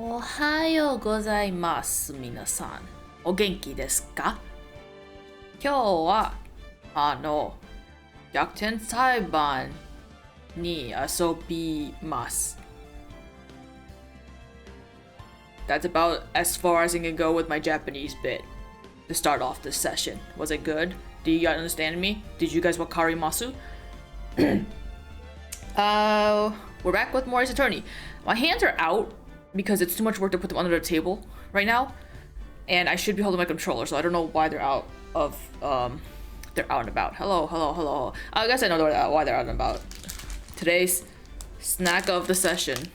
おはようございます、皆さん。お元気ですか？今日は、逆転裁判に遊びます。That's about as far as I can go with my Japanese bit to start off this session. Was it good? Do you guys understand me? Did you guys wakarimasu? We're back with Mori's attorney. My hands are out because it's too much work to put them under the table right now, and I should be holding my controller, so I don't know why they're out and about. Hello. I guess I know why they're out and about. Today's snack of the session.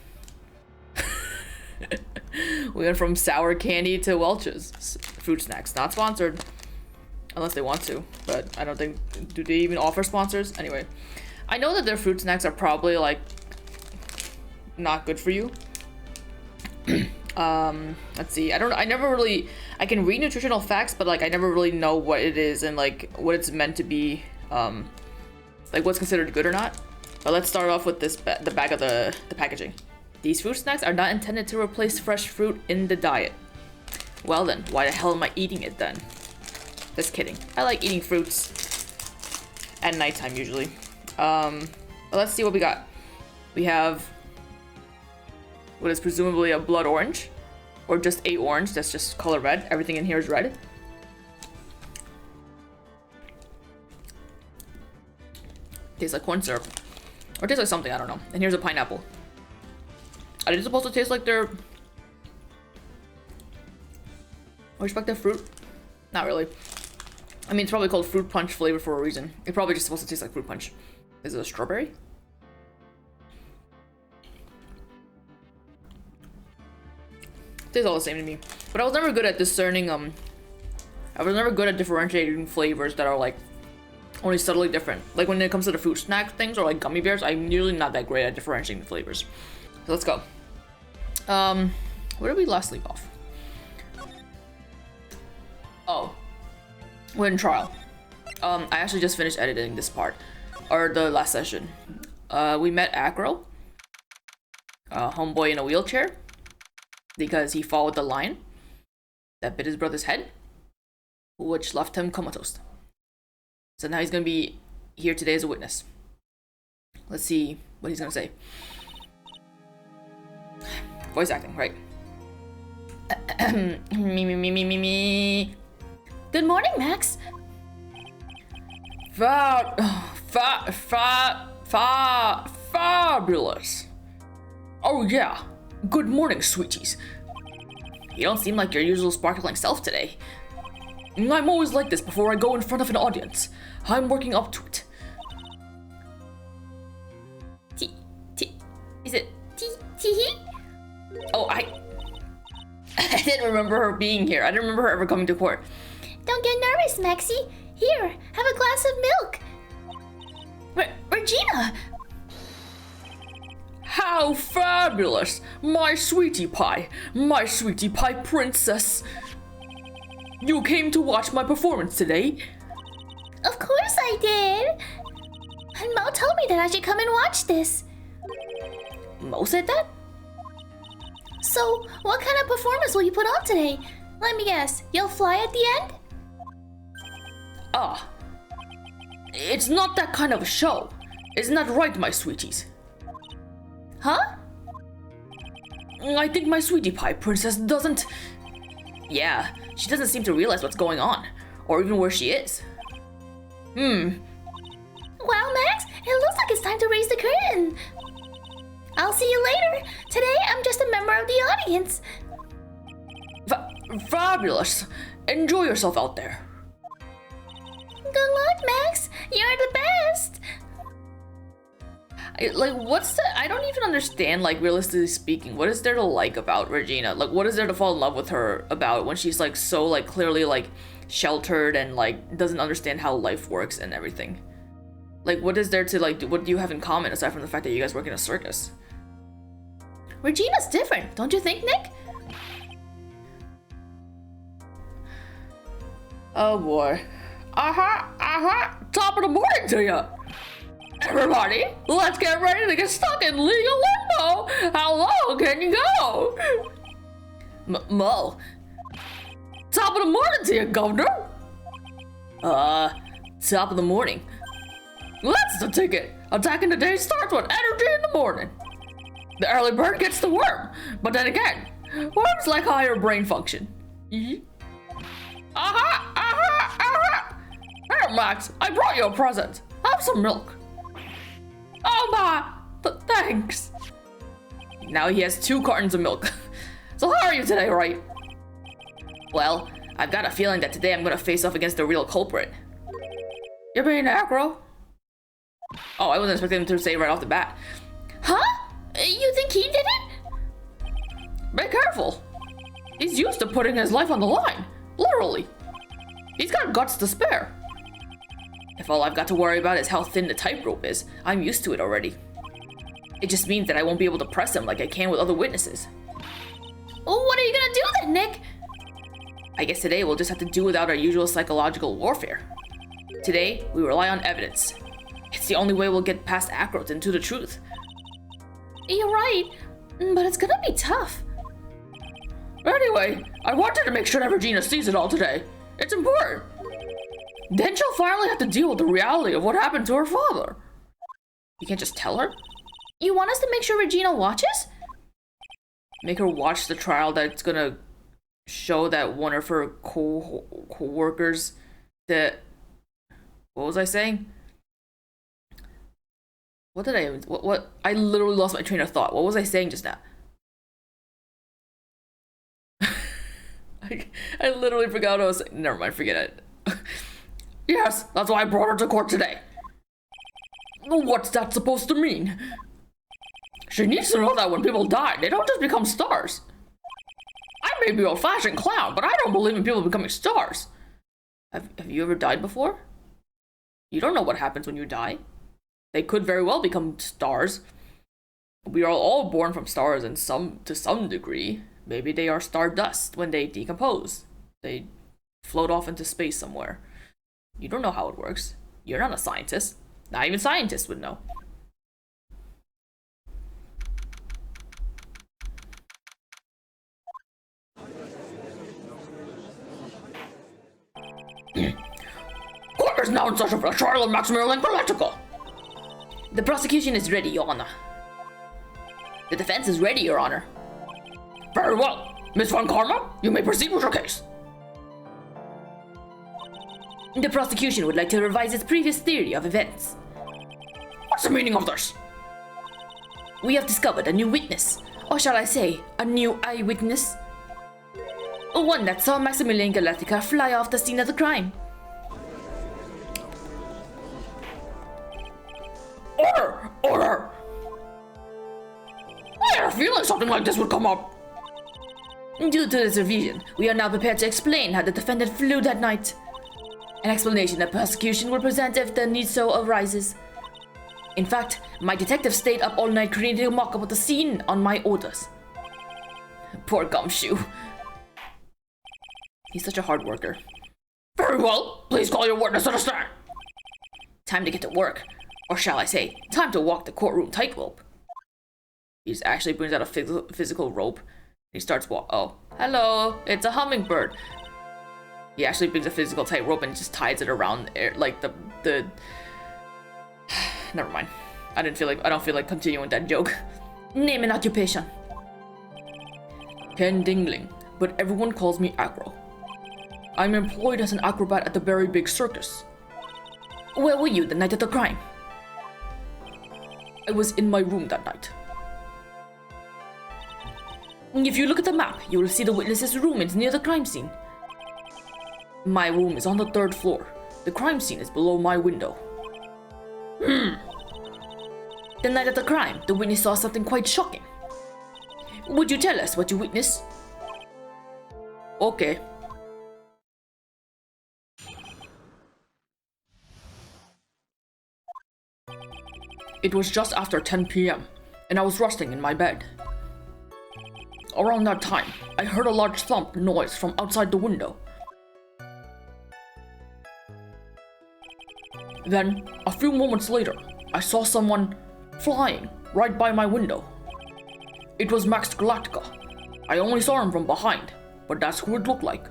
We went from sour candy to Welch's fruit snacks. Not sponsored, unless they want to, but I don't think, do they even offer sponsors? Anyway, I know that their fruit snacks are probably like not good for you. Let's see. I can read nutritional facts, but like I never really know what it is and like what it's meant to be, like what's considered good or not. But let's start off with this the back of the packaging. These fruit snacks are not intended to replace fresh fruit in the diet. Well then, why the hell am I eating it then? Just kidding. I like eating fruits at nighttime usually. Let's see what we got. We have what is presumably a blood orange, or just a orange that's just color red. Everything in here is red. Tastes like corn syrup, or tastes like something, I don't know. And here's a pineapple. Are they supposed to taste like they're respective fruit? Not really. I mean, it's probably called fruit punch flavor for a reason. It's probably just supposed to taste like fruit punch. Is it a strawberry? Tastes all the same to me. But I was never good at discerning, I was never good at differentiating flavors that are like only subtly different. Like when it comes to the fruit snack things or like gummy bears, I'm usually not that great at differentiating the flavors. So let's go. Where did we last leave off? Oh, we're in trial. I actually just finished editing this part, or the last session. We met Acro, homeboy in a wheelchair, because he followed the lion that bit his brother's head, which left him comatose. So now he's gonna be here today as a witness. Let's see what he's gonna say. Voice acting, right? me. Good morning, Max. Fabulous. Oh yeah. Good morning, sweeties. You don't seem like your usual sparkling self today. I'm always like this before I go in front of an audience. I'm working up to it. Is it Tee? Oh, I didn't remember her being here. I didn't remember her ever coming to court. Don't get nervous, Maxie. Here, have a glass of milk. Regina! How fabulous! My sweetie pie princess. You came to watch my performance today? Of course I did. And Mo told me that I should come and watch this. Mo said that? So, what kind of performance will you put on today? Let me guess, you'll fly at the end? It's not that kind of a show. Isn't that right, my sweeties? Huh? I think my sweetie pie princess doesn't... Yeah, she doesn't seem to realize what's going on, or even where she is. Well, Max, it looks like it's time to raise the curtain. I'll see you later. Today, I'm just a member of the audience. Fabulous. Enjoy yourself out there. Good luck, Max. You're the best. I don't even understand, like, realistically speaking, what is there to like about Regina? Like, what is there to fall in love with her about when she's, like, so, like, clearly, like, sheltered and, like, doesn't understand how life works and everything? Like, what is there to, like, what do you have in common aside from the fact that you guys work in a circus? Regina's different, don't you think, Nick? Oh, boy. Top of the morning to you. Everybody, let's get ready to get stuck in legal limbo. How low can you go? Mo. Top of the morning to you, Governor. Top of the morning. That's the ticket. Attacking the day starts with energy in the morning. The early bird gets the worm, but then again, worms like higher brain function. Aha! Here, Max, I brought you a present. Have some milk. Oh my, thanks. Now he has 2 cartons of milk. So how are you today, right? Well, I've got a feeling that today I'm gonna face off against the real culprit. You're being aggro? Oh, I wasn't expecting him to say right off the bat. Huh? You think he did it? Be careful. He's used to putting his life on the line. Literally. He's got guts to spare. If all I've got to worry about is how thin the tightrope is, I'm used to it already. It just means that I won't be able to press him like I can with other witnesses. Well, what are you gonna do then, Nick? I guess today we'll just have to do without our usual psychological warfare. Today, we rely on evidence. It's the only way we'll get past Ackroyd and to the truth. You're right, but it's gonna be tough. Anyway, I wanted to make sure that Regina sees it all today. It's important. Then she'll finally have to deal with the reality of what happened to her father. You can't just tell her? You want us to make sure Regina watches? Make her watch the trial that's gonna show that one of her co-workers that... What was I saying? What did I... What? I literally lost my train of thought. What was I saying just now? I literally forgot what I was saying. Never mind, forget it. Yes, that's why I brought her to court today. What's that supposed to mean? She needs to know that when people die, they don't just become stars. I may be an old-fashioned clown, but I don't believe in people becoming stars. Have you ever died before? You don't know what happens when you die. They could very well become stars. We are all born from stars to some degree. Maybe they are stardust when they decompose. They float off into space somewhere. You don't know how it works. You're not a scientist. Not even scientists would know. Court is now in session for the trial of Maximilian Political. The prosecution is ready, Your Honor. The defense is ready, Your Honor. Very well. Miss Von Karma, you may proceed with your case. The prosecution would like to revise its previous theory of events. What's the meaning of this? We have discovered a new witness, or shall I say, a new eyewitness. One that saw Maximilian Galactica fly off the scene of the crime. Order! Order! I had a feeling something like this would come up. Due to this revision, we are now prepared to explain how the defendant flew that night. An explanation that prosecution will present if the need so arises. In fact, my detective stayed up all night creating a mock-up of the scene on my orders. Poor Gumshoe. He's such a hard worker. Very well, please call your witness to the stand. Time to get to work. Or shall I say, time to walk the courtroom tightrope. He just actually brings out a physical rope. He starts oh, hello, it's a hummingbird. He actually brings a physical tightrope and just ties it around air, like the Never mind. I don't feel like continuing that joke. Name and occupation. Ken Dingling, but everyone calls me Acro. I'm employed as an acrobat at the very big circus. Where were you the night of the crime? I was in my room that night. If you look at the map, you will see the witness's room is near the crime scene. My room is on the 3rd floor. The crime scene is below my window. The night of the crime, the witness saw something quite shocking. Would you tell us what you witnessed? Okay. It was just after 10 p.m., and I was resting in my bed. Around that time, I heard a large thump noise from outside the window. Then, a few moments later, I saw someone flying right by my window. It was Max Galactica. I only saw him from behind, but that's who it looked like.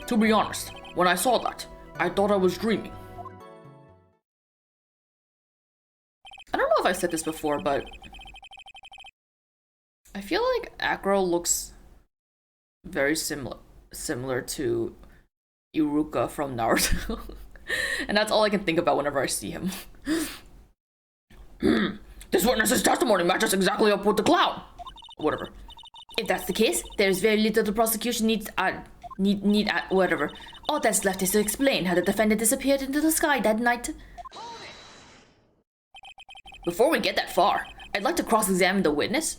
To be honest, when I saw that, I thought I was dreaming. I don't know if I've said this before, but I feel like Acro looks very similar to Iruka from Naruto. And that's all I can think about whenever I see him. This witness's testimony matches exactly up with the clown. Whatever. If that's the case, there's very little the prosecution needs whatever. All that's left is to explain how the defendant disappeared into the sky that night. Before we get that far, I'd like to cross-examine the witness.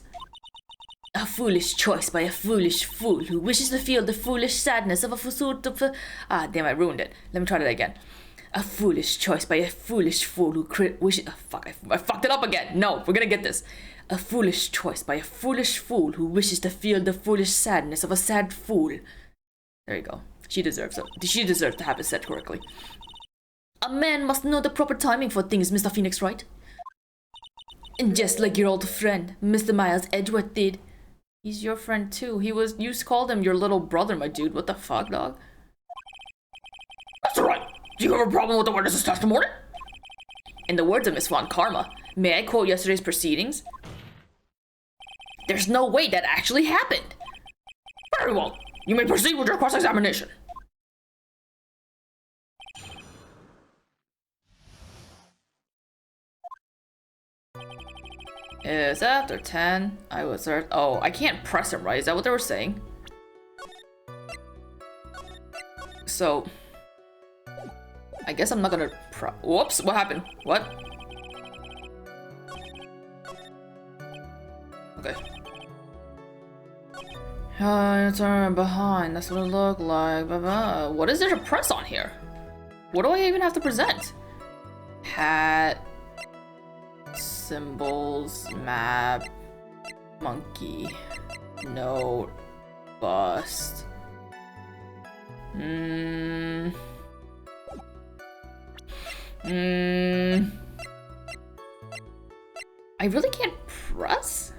A foolish choice by a foolish fool who wishes to feel the foolish sadness of a damn, I ruined it. Let me try that again. A foolish choice by a foolish fool who wishes... Oh, fuck, I fucked it up again. No, we're gonna get this. A foolish choice by a foolish fool who wishes to feel the foolish sadness of a sad fool. There you go. She deserves it. She deserves to have it said correctly. A man must know the proper timing for things, Mr. Phoenix, right? And just like your old friend, Mr. Miles Edgeworth did. He's your friend too. You called him your little brother, my dude. What the fuck, dog? That's alright. Do you have a problem with the witness's testimony? In the words of Miss Von Karma, may I quote yesterday's proceedings? There's no way that actually happened. Very well. You may proceed with your cross-examination. Is after 10, I was there. Oh, I can't press him, right? Is that what they were saying? So, I guess I'm not gonna whoops, what happened? What? Okay. Turn behind, that's what it looked like. What is there to press on here? What do I even have to present? Hat, symbols, map, monkey, note, bust. I really can't press?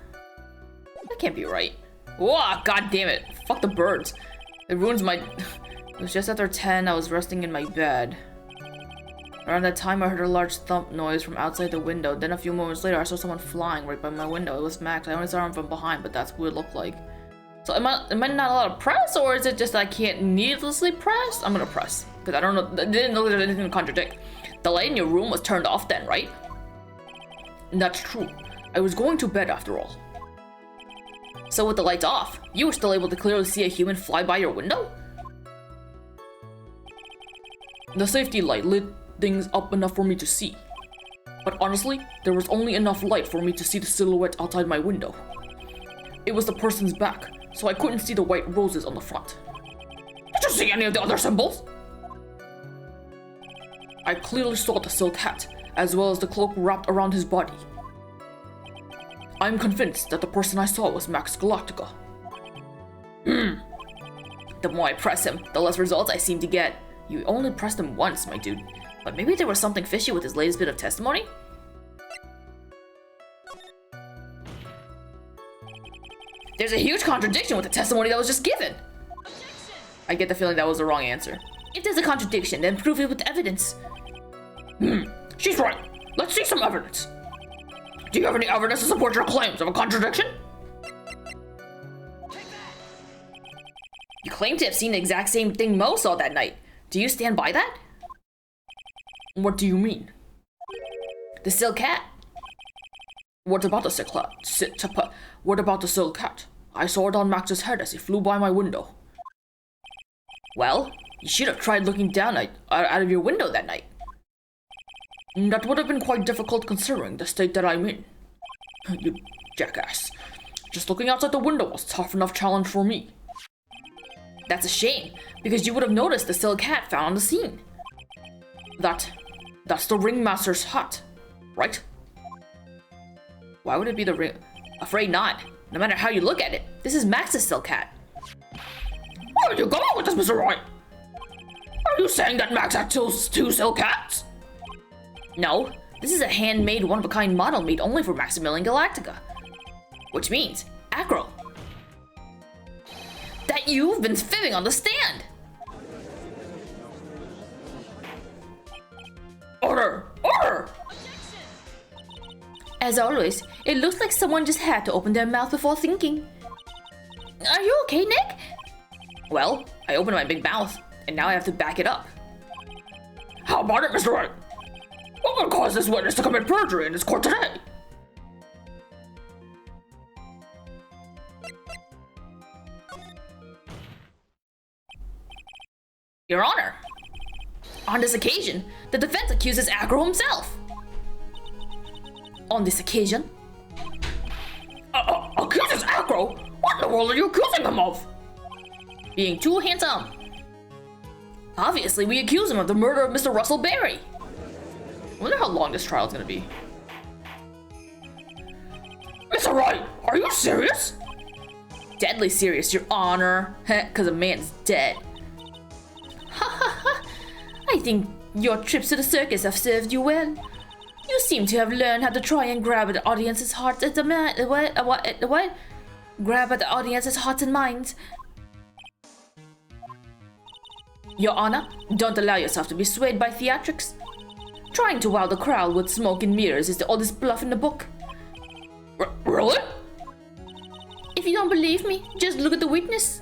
That can't be right. Whoa, god damn it. Fuck the birds. It ruins my... It was just after 10, I was resting in my bed. Around that time, I heard a large thump noise from outside the window. Then a few moments later, I saw someone flying right by my window. It was Max. I only saw him from behind, but that's what it looked like. So am I not allowed to press, or is it just I can't needlessly press? I'm gonna press, because I don't know. It didn't look like there's anything to contradict. The light in your room was turned off then, right? That's true. I was going to bed after all. So with the lights off, you were still able to clearly see a human fly by your window? The safety light lit things up enough for me to see. But honestly, there was only enough light for me to see the silhouette outside my window. It was the person's back, so I couldn't see the white roses on the front. Did you see any of the other symbols? I clearly saw the silk hat, as well as the cloak wrapped around his body. I'm convinced that the person I saw was Max Galactica. The more I press him, the less results I seem to get. You only pressed him once, my dude. But maybe there was something fishy with his latest bit of testimony? There's a huge contradiction with the testimony that was just given. Objection. I get the feeling that was the wrong answer. If there's a contradiction, then prove it with evidence. She's right. Let's see some evidence. Do you have any evidence to support your claims of a contradiction? You claim to have seen the exact same thing Mo saw that night. Do you stand by that? What do you mean? The silk hat. What about the silk hat? What about the silk hat? I saw it on Max's head as he flew by my window. Well, you should have tried looking down out of your window that night. That would have been quite difficult considering the state that I'm in. You jackass. Just looking outside the window was a tough enough challenge for me. That's a shame, because you would have noticed the silk hat found on the scene. That's the ringmaster's hat, right? Why would it be the ring? Afraid not. No matter how you look at it, this is Max's silk hat. Where are you going with this, Mr. Roy? Are you saying that Max had two silk hats? No, this is a handmade, one-of-a-kind model made only for Maximilian Galactica. Which means, Acro, that you've been fibbing on the stand. Order! Order! As always, it looks like someone just had to open their mouth before thinking. Are you okay, Nick? Well, I opened my big mouth, and now I have to back it up. How about it, Mr. Wright? What would cause this witness to commit perjury in this court today? Your Honor, on this occasion, the defense accuses Acro himself. On this occasion? Accuses Acro? What in the world are you accusing him of? Being too handsome. Obviously, we accuse him of the murder of Mr. Russell Berry. I wonder how long this trial is gonna be. Mr. Wright, are you serious? Deadly serious, Your Honor. Because a man's dead. Ha ha ha. I think your trips to the circus have served you well. You seem to have learned how to try and grab at the audience's hearts at the what? Grab at the audience's hearts and minds. Your Honor, don't allow yourself to be swayed by theatrics. Trying to wow the crowd with smoke and mirrors is the oldest bluff in the book. Really? If you don't believe me, just look at the witness.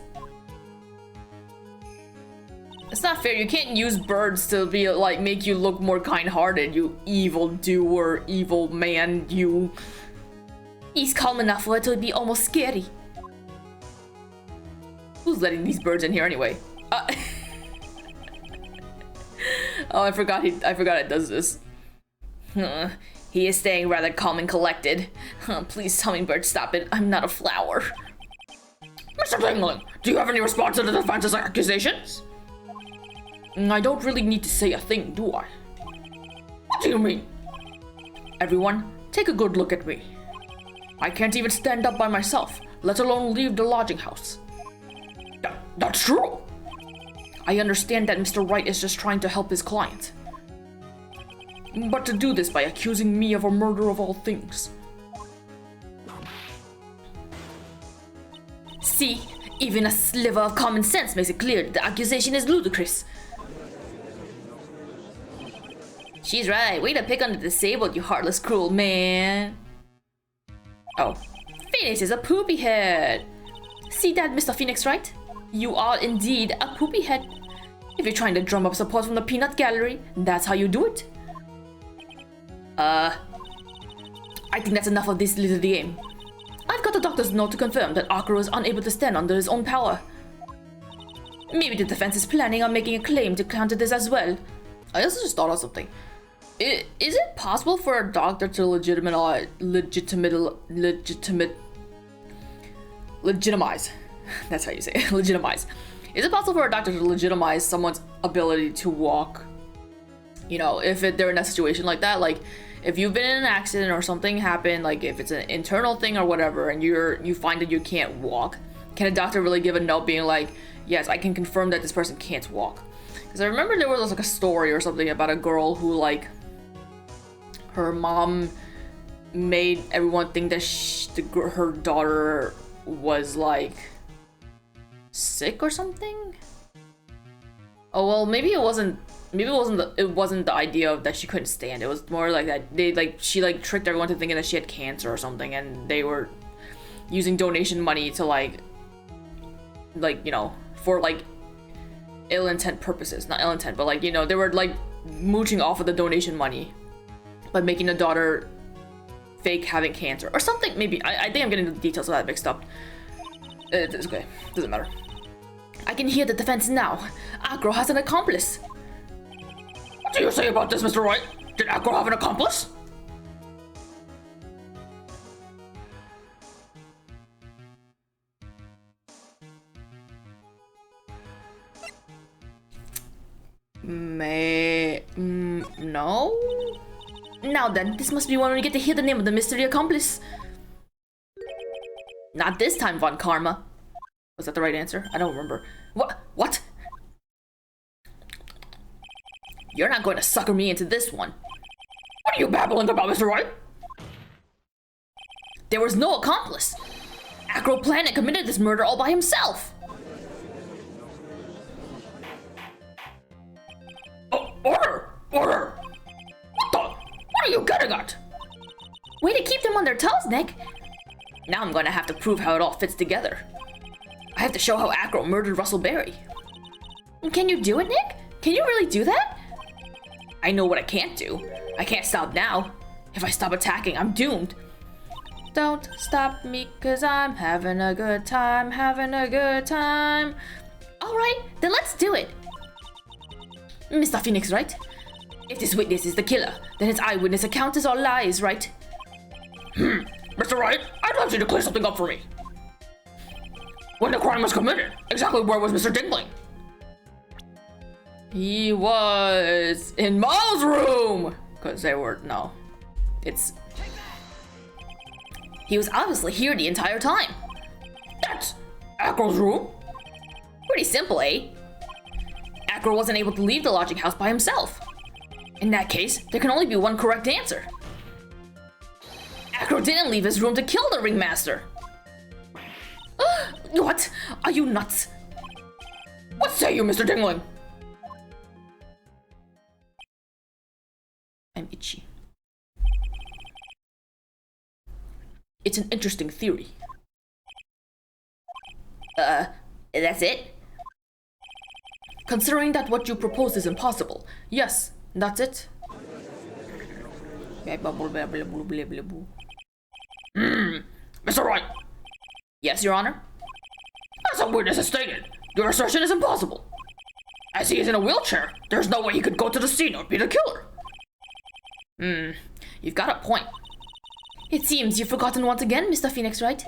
It's not fair. You can't use birds to be like make you look more kind-hearted, you evil doer, evil man, you. He's calm enough for it to be almost scary. Who's letting these birds in here anyway? Oh, I forgot it does this. He is staying rather calm and collected. Please, Hummingbird, stop it. I'm not a flower. Mr. Dingling, do you have any response to the defense's accusations? I don't really need to say a thing, do I? What do you mean? Everyone, take a good look at me. I can't even stand up by myself, let alone leave the lodging house. That's true. I understand that Mr. Wright is just trying to help his client. But to do this by accusing me of a murder of all things. See, even a sliver of common sense makes it clear that the accusation is ludicrous. She's right. Way to pick on the disabled, you heartless, cruel man. Oh, Phoenix is a poopy head. See that, Mr. Phoenix, right? You are indeed a poopy head. If you're trying to drum up support from the peanut gallery, that's how you do it. I think that's enough of this little game. I've got a doctor's note to confirm that Akuro is unable to stand under his own power. Maybe the defense is planning on making a claim to counter this as well. I also just thought of something. Is it possible for a doctor to legitimize? That's how you say it. Legitimize. Is it possible for a doctor to legitimize someone's ability to walk? You know, if they're in a situation like that, like if you've been in an accident or something happened, like if it's an internal thing or whatever, and you find that you can't walk, can a doctor really give a note being like, yes, I can confirm that this person can't walk? Because I remember there was like a story or something about a girl who like her mom made everyone think that her daughter was like sick or something. Oh well, maybe it wasn't the idea of that she couldn't stand. It was more like that she tricked everyone to thinking that she had cancer or something, and they were using donation money to like you know, for like ill intent purposes. Not ill intent, but like, you know, they were like mooching off of the donation money by making the daughter fake having cancer or something. Maybe I think I'm getting the details of that mixed up. It's okay, doesn't matter. I can hear the defense now. Agro has an accomplice. What do you say about this, Mr. Wright? Did Agro have an accomplice? No? Now then, this must be when we get to hear the name of the mystery accomplice. Not this time, Von Karma. Was that the right answer? I don't remember. What? You're not going to sucker me into this one. What are you babbling about, Mr. Wright? There was no accomplice. Acro Planet committed this murder all by himself. Order! Order! What are you getting at? Way to keep them on their toes, Nick. Now I'm gonna have to prove how it all fits together. I have to show how Acro murdered Russell Berry. Can you do it, Nick? Can you really do that? I know what I can't do. I can't stop now. If I stop attacking, I'm doomed. Don't stop me, cause I'm having a good time, having a good time. Alright, then let's do it. Mr. Phoenix, right? If this witness is the killer, then his eyewitness account is all lies, right? Mr. Wright, I'd like you to clear something up for me. When the crime was committed, exactly where was Mr. Dingling? He was in Miles' room! Cause they were, no. He was obviously here the entire time. That's Acro's room? Pretty simple, eh? Acro wasn't able to leave the lodging house by himself. In that case, there can only be one correct answer. Acro didn't leave his room to kill the ringmaster. What? Are you nuts? What say you, Mr. Dingling? I'm itchy. It's an interesting theory. That's it? Considering that what you propose is impossible, yes, that's it. Mr. Wright. Yes, Your Honor? As a witness has stated, your assertion is impossible. As he is in a wheelchair, there's no way he could go to the scene or be the killer. You've got a point. It seems you've forgotten once again, Mr. Phoenix, right?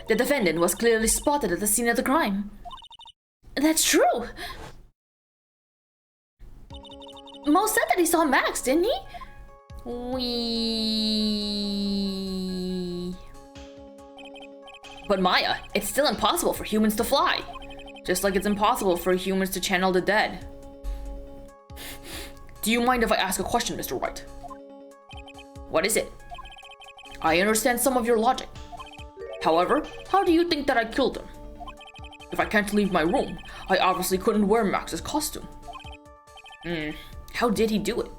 The defendant was clearly spotted at the scene of the crime. That's true. Mo said that he saw Max, didn't he? But Maya, it's still impossible for humans to fly. Just like it's impossible for humans to channel the dead. Do you mind if I ask a question, Mr. Wright? What is it? I understand some of your logic. However, how do you think that I killed him? If I can't leave my room, I obviously couldn't wear Max's costume. How did he do it?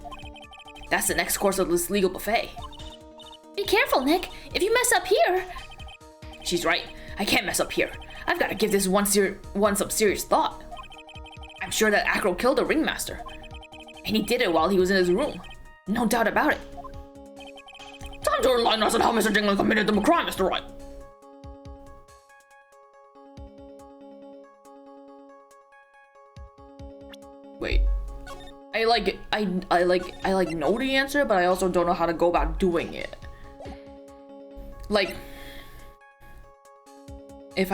That's the next course of this legal buffet. Be careful, Nick. If you mess up here... She's right. I can't mess up here. I've got to give this one some serious thought. I'm sure that Acro killed the ringmaster. And he did it while he was in his room. No doubt about it. Time to enlighten us on how Mr. Dingling committed the crime, Mr. Wright. Wait. I know the answer, but I also don't know how to go about doing it. Like, if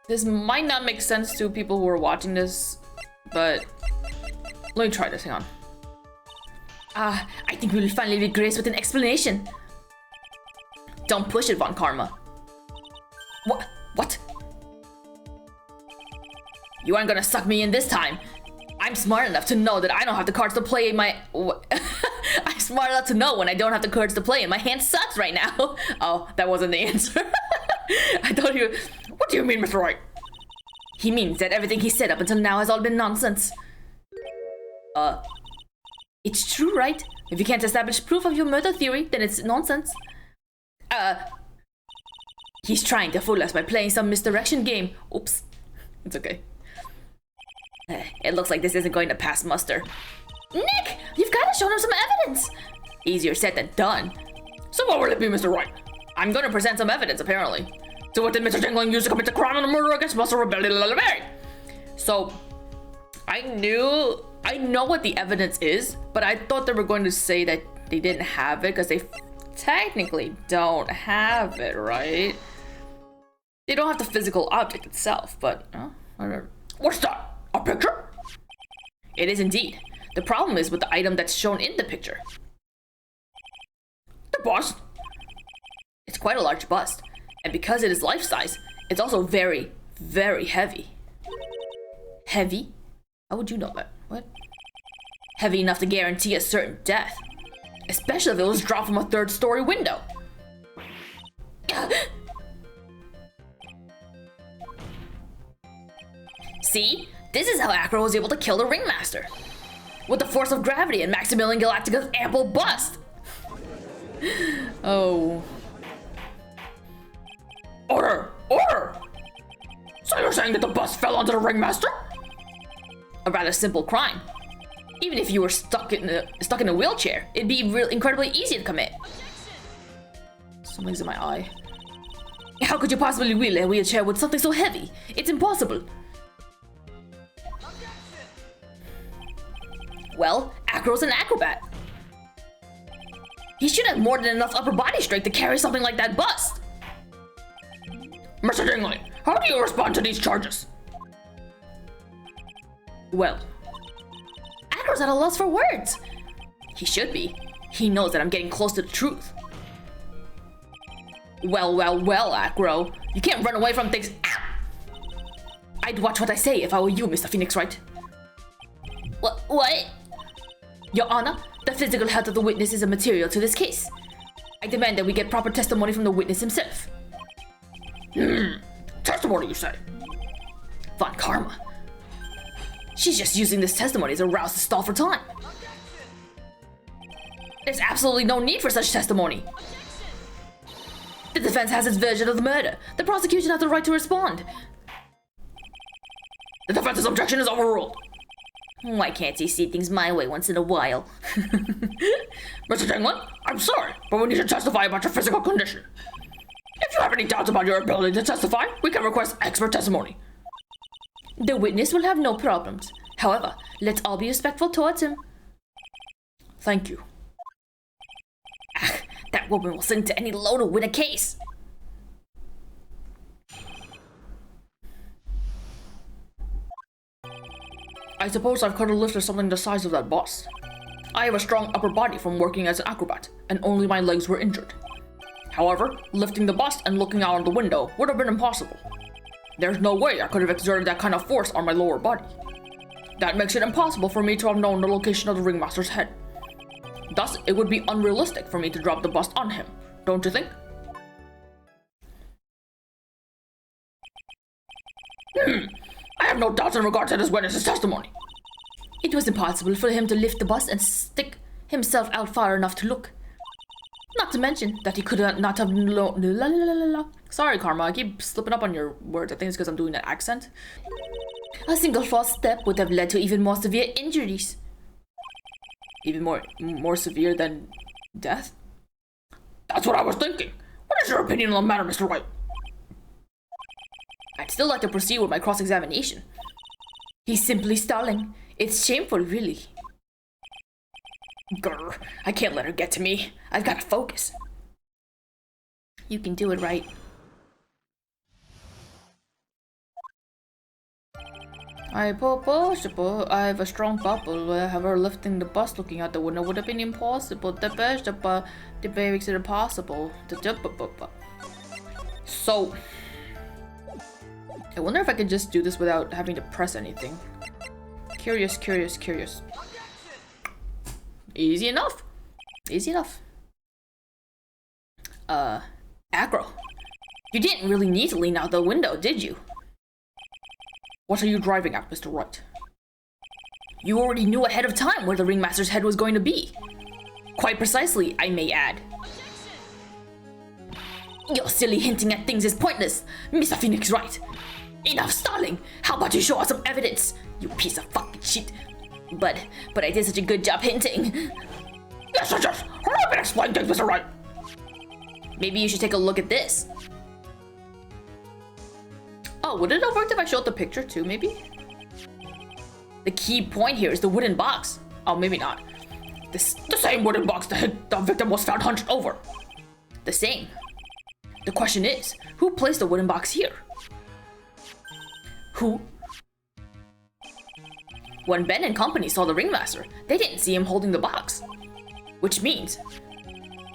this might not make sense to people who are watching this, but let me try this, hang on. I think we'll finally be graced with an explanation. Don't push it, Von Karma. What? You aren't gonna suck me in this time. I'm smart enough to know that I don't have the cards to play in my... I'm smart enough to know when I don't have the cards to play and my hand sucks right now. Oh, that wasn't the answer. I thought you... What do you mean, Mr. Wright? He means that everything he said up until now has all been nonsense. It's true, right? If you can't establish proof of your murder theory, then it's nonsense. He's trying to fool us by playing some misdirection game. Oops. It's okay. It looks like this isn't going to pass muster. Nick, you've got to show him some evidence. Easier said than done. So what will it be, Mr. Wright? I'm going to present some evidence, apparently. So what did Mr. Dingling use to commit the crime and the murder against Buster Berry? So, I know what the evidence is, but I thought they were going to say that they didn't have it because they technically don't have it, right? They don't have the physical object itself, but whatever. What's that? A picture? It is indeed. The problem is with the item that's shown in the picture. The bust? It's quite a large bust, and because it is life-size, it's also very, very heavy. Heavy? How would you know that? What? Heavy enough to guarantee a certain death. Especially if it was dropped from a third-story window. See? This is how Acro was able to kill the Ringmaster. With the force of gravity and Maximilian Galactica's ample bust. Oh. Order! Order! So you're saying that the bus fell onto the Ringmaster? A rather simple crime. Even if you were stuck in a wheelchair, it'd be incredibly easy to commit. Something's in my eye. How could you possibly wheel a wheelchair with something so heavy? It's impossible. Well, Acro's an acrobat. He should have more than enough upper body strength to carry something like that bust. Mr. Dingley, how do you respond to these charges? Well, Acro's at a loss for words. He should be. He knows that I'm getting close to the truth. Well, Acro. You can't run away from things. Ow! I'd watch what I say if I were you, Mr. Phoenix Wright. What? Your Honor, the physical health of the witness is a material to this case. I demand that we get proper testimony from the witness himself. Testimony, you say? Von Karma. She's just using this testimony as a rouse to stall for time. There's absolutely no need for such testimony. The defense has its version of the murder. The prosecution has the right to respond. The defense's objection is overruled. Why can't he see things my way once in a while? Mr. Dingley, I'm sorry, but we need to testify about your physical condition. If you have any doubts about your ability to testify, we can request expert testimony. The witness will have no problems. However, let's all be respectful towards him. Thank you. That woman will sing to any low to win a case. I suppose I could have lifted something the size of that bus. I have a strong upper body from working as an acrobat, and only my legs were injured. However, lifting the bust and looking out of the window would have been impossible. There's no way I could have exerted that kind of force on my lower body. That makes it impossible for me to have known the location of the Ringmaster's head. Thus, it would be unrealistic for me to drop the bust on him, don't you think? I have no doubts in regard to this witness's testimony. It was impossible for him to lift the bust and stick himself out far enough to look. Not to mention that he could not have Sorry, Karma, I keep slipping up on your words. I think it's because I'm doing that accent. A single false step would have led to even more severe injuries. Even more severe than death? That's what I was thinking. What is your opinion on the matter, Mr. Wright? I'd still like to proceed with my cross-examination. He's simply stalling. It's shameful, really. Grr, I can't let her get to me. I've got to focus. You can do it, right? I have a strong bubble. However, lifting the bus looking out the window would have been impossible. The makes it impossible. So, I wonder if I can just do this without having to press anything. Curious. Easy enough. Acro, you didn't really need to lean out the window, did you? What are you driving at, Mr. Wright? You already knew ahead of time where the Ringmaster's head was going to be. Quite precisely, I may add. Your silly hinting at things is pointless, Mr. Phoenix Wright. Enough stalling! How about you show us some evidence, you piece of fucking shit? But I did such a good job hinting. Yes. Hurry up and explain things, Mr. Wright. Maybe you should take a look at this. Oh, would it have worked if I showed the picture too, maybe? The key point here is the wooden box. Oh, maybe not. The same wooden box the victim was found hunched over. The same. The question is, who placed the wooden box here? Who? When Ben and company saw the Ringmaster, they didn't see him holding the box. Which means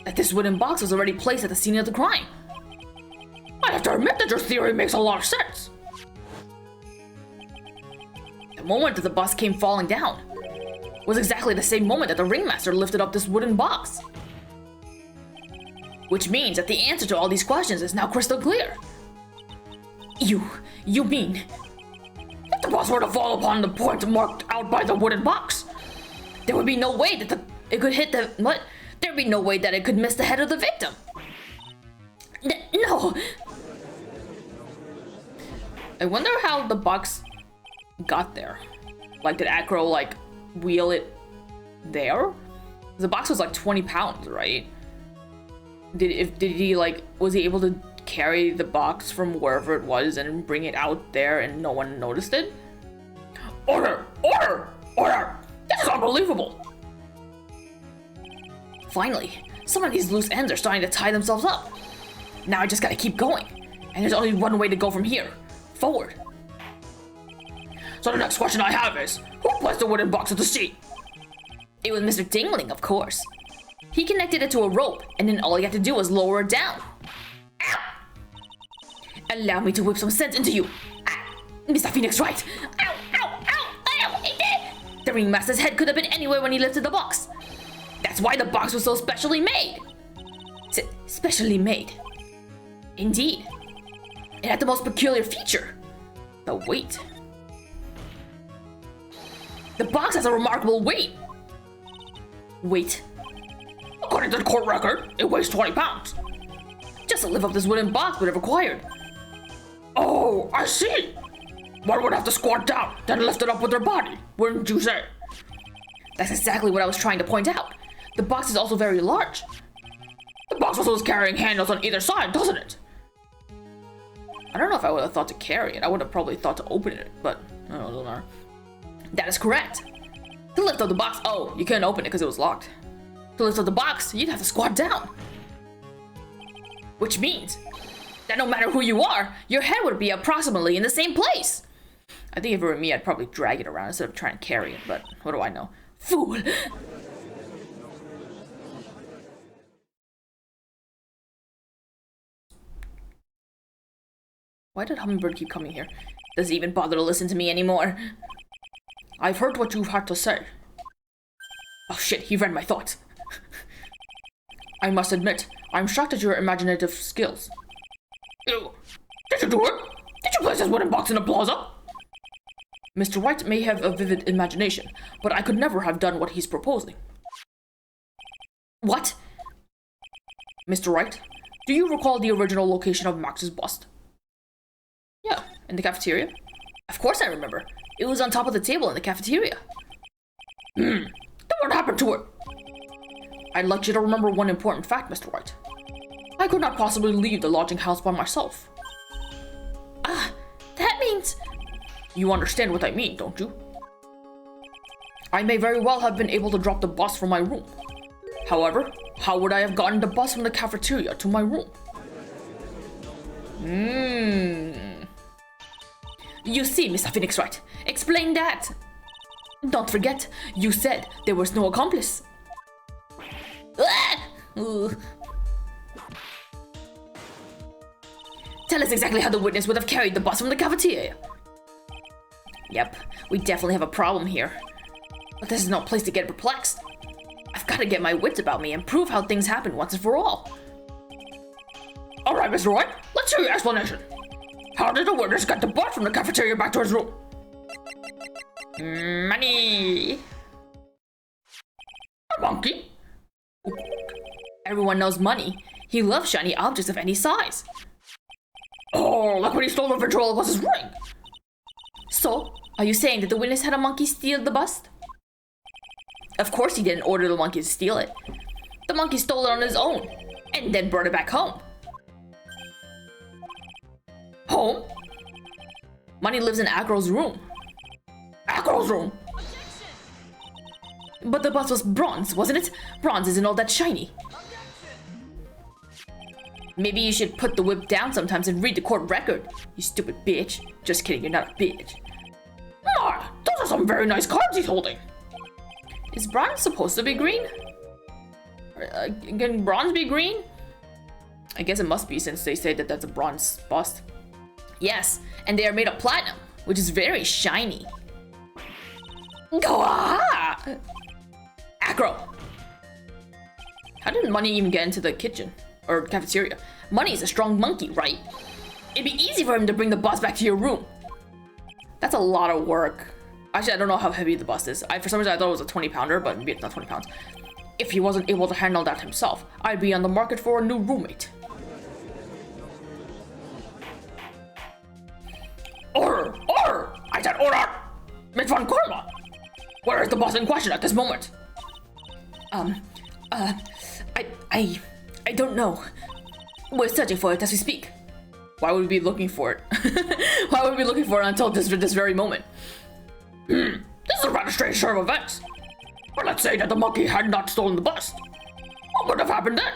that this wooden box was already placed at the scene of the crime. I have to admit that your theory makes a lot of sense. The moment that the bus came falling down was exactly the same moment that the Ringmaster lifted up this wooden box. Which means that the answer to all these questions is now crystal clear. You mean... If the boss were to fall upon the point marked out by the wooden box, there would be no way that it could hit the... What? There'd be no way that it could miss the head of the victim. No! I wonder how the box got there. Like, did Acro, like, wheel it there? The box was like 20 pounds, right? Did he, like, was he able to carry the box from wherever it was and bring it out there and no one noticed it? Order! Order! Order! This is unbelievable! Finally, some of these loose ends are starting to tie themselves up. Now I just gotta keep going. And there's only one way to go from here. Forward. So the next question I have is, who placed the wooden box at the seat? It was Mr. Dingling, of course. He connected it to a rope, and then all he had to do was lower it down. Ow! Allow me to whip some sense into you. Mr. Phoenix Wright. Ow, ow, ow, ow, it did! The ringmaster's head could have been anywhere when he lifted the box. That's why the box was so specially made. Specially made. Indeed. It had the most peculiar feature. The weight. The box has a remarkable weight. Weight. According to the court record, it weighs 20 pounds. Just to lift up this wooden box would have required. Oh, I see. One would have to squat down, then lift it up with their body, wouldn't you say? That's exactly what I was trying to point out. The box is also very large. The box also is carrying handles on either side, doesn't it? I don't know if I would have thought to carry it. I would have probably thought to open it, but I don't know, it doesn't matter. That is correct. To lift up the box, Oh, you couldn't open it because it was locked. to lift up the box, you'd have to squat down. Which means that no matter who you are, your head would be approximately in the same place. I think if it were me, I'd probably drag it around instead of trying to carry it, but what do I know? Fool! Why did Hummingbird keep coming here? Does he even bother to listen to me anymore? I've heard what you've had to say. Oh shit, he read my thoughts. I must admit, I'm shocked at your imaginative skills. Did you do it? Did you place this wooden box in the plaza? Mr. White may have a vivid imagination, but I could never have done what he's proposing. What? Mr. White, do you recall the original location of Max's bust? Yeah, in the cafeteria. Of course I remember. It was on top of the table in the cafeteria. Then what happened to it? I'd like you to remember one important fact, Mr. White. I could not possibly leave the lodging house by myself. That means... You understand what I mean, don't you? I may very well have been able to drop the bus from my room. However, how would I have gotten the bus from the cafeteria to my room? You see, Mr. Phoenix Wright, explain that. Don't forget, you said there was no accomplice. Tell us exactly how the witness would have carried the bus from the cafeteria. Yep, we definitely have a problem here. But this is no place to get perplexed. I've got to get my wits about me and prove how things happen once and for all. Alright, Mr. White, let's hear your explanation. How did the witness get the bus from the cafeteria back to his room? Money! A monkey? Everyone knows money. He loves shiny objects of any size. Oh, like when he stole the ventriloquist's ring. So, are you saying that the witness had a monkey steal the bust? Of course he didn't order the monkey to steal it. The monkey stole it on his own, and then brought it back home. Home? Money lives in Acro's room. Acro's room? But the bust was bronze, wasn't it? Bronze isn't all that shiny. Maybe you should put the whip down sometimes and read the court record, you stupid bitch. Just kidding, you're not a bitch. My, those are some very nice cards he's holding. Is bronze supposed to be green? Can bronze be green? I guess it must be since they say that that's a bronze bust. Yes, and they are made of platinum, which is very shiny. Acro! How did money even get into the kitchen? Or cafeteria. Money's a strong monkey, right? It'd be easy for him to bring the bus back to your room. That's a lot of work. Actually, I don't know how heavy the bus is. For some reason, I thought it was a 20-pounder, but maybe it's not 20 pounds. If he wasn't able to handle that himself, I'd be on the market for a new roommate. Order! Order! I said order! Miss Von Korma! Where is the bus in question at this moment? I don't know. We're searching for it as we speak. Why would we be looking for it? Why would we be looking for it until this very moment? This is a rather strange turn of events. But let's say that the monkey had not stolen the bus. What would have happened then?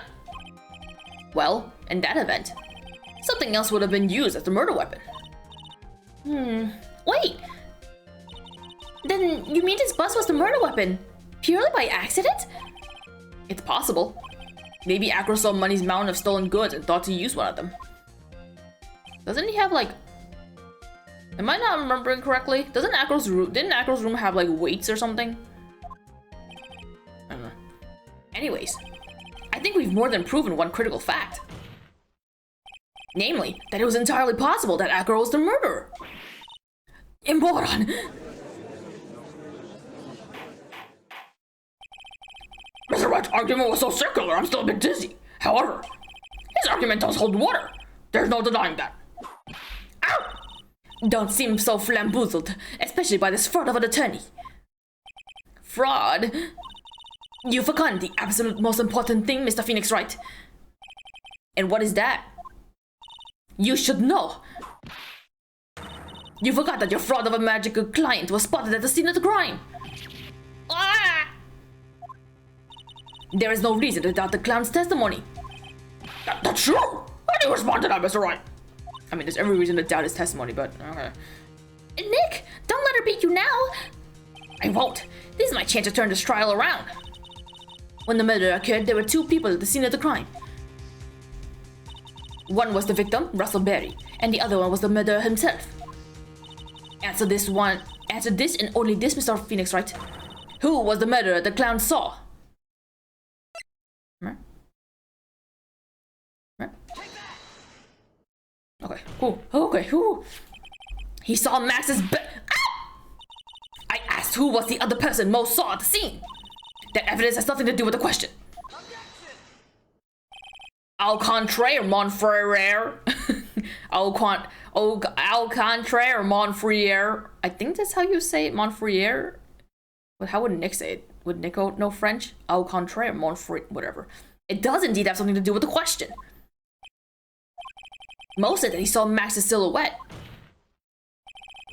Well, in that event, something else would have been used as the murder weapon. Wait! Then you mean this bus was the murder weapon? Purely by accident? It's possible. Maybe Acro saw Money's mountain of stolen goods and thought to use one of them. Doesn't he have like... Am I not remembering correctly? Didn't Acro's room have like weights or something? I don't know. Anyways, I think we've more than proven one critical fact. Namely, that it was entirely possible that Acro was the murderer. Moron! Mr. Wright's argument was so circular, I'm still a bit dizzy. However, his argument does hold water. There's no denying that. Ow! Don't seem so flamboozled, especially by this fraud of an attorney. Fraud? You've forgotten the absolute most important thing, Mr. Phoenix Wright. And what is that? You should know. You forgot that your fraud of a magical client was spotted at the scene of the crime. Ah! There is no reason to doubt the clown's testimony. That's true! How do you respond to that, Mr. Wright? I mean, there's every reason to doubt his testimony, but okay. Nick, don't let her beat you now. I won't. This is my chance to turn this trial around. When the murder occurred, there were two people at the scene of the crime. One was the victim, Russell Berry, and the other one was the murderer himself. Answer this and only this, Mr. Phoenix Wright. Who was the murderer the clown saw? Okay, cool. Okay, who? He saw Max's I asked who was the other person Mo saw at the scene. That evidence has nothing to do with the question. Au contraire, mon frère. Au contraire, mon frère. I think that's how you say it, mon frère. But how would Nick say it? Would Nick know French? Au contraire, mon frère. Whatever. It does indeed have something to do with the question. Mo said that he saw Max's silhouette.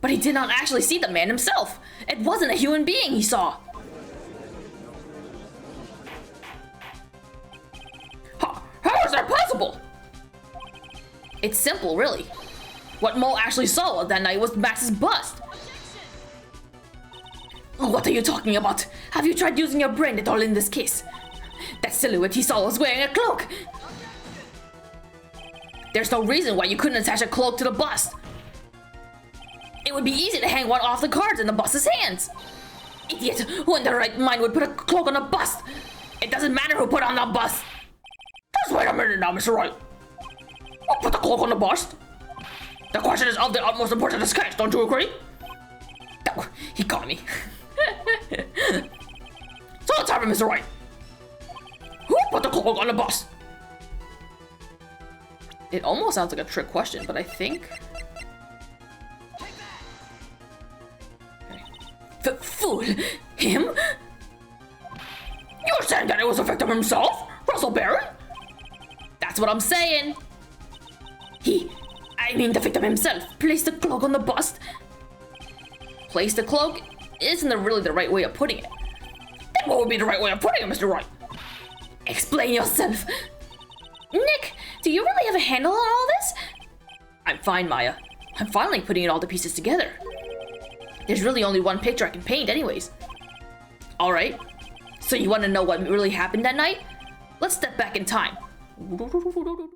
But he did not actually see the man himself. It wasn't a human being he saw. How is that possible? It's simple, really. What Mo actually saw that night was Max's bust. What are you talking about? Have you tried using your brain at all in this case? That silhouette he saw was wearing a cloak. There's no reason why you couldn't attach a cloak to the bust. It would be easy to hang one off the cards in the bust's hands. Idiot, who in their right mind would put a cloak on a bust? It doesn't matter who put on the bust. Just wait a minute now, Mr. Wright. Who put the cloak on the bust? The question is of the utmost importance in this case, don't you agree? Oh, he caught me. So let's have it, Mr. Wright. Who put the cloak on the bust? It almost sounds like a trick question, but I think... Fool! Him? You're saying that it was the victim himself? Russell Berry? That's what I'm saying. I mean the victim himself, placed the cloak on the bust. Place the cloak isn't really the right way of putting it. Then what would be the right way of putting it, Mr. Wright? Explain yourself. Nick, do you really have a handle on all this? I'm fine, Maya. I'm finally putting all the pieces together. There's really only one picture I can paint anyways. Alright, so you want to know what really happened that night? Let's step back in time.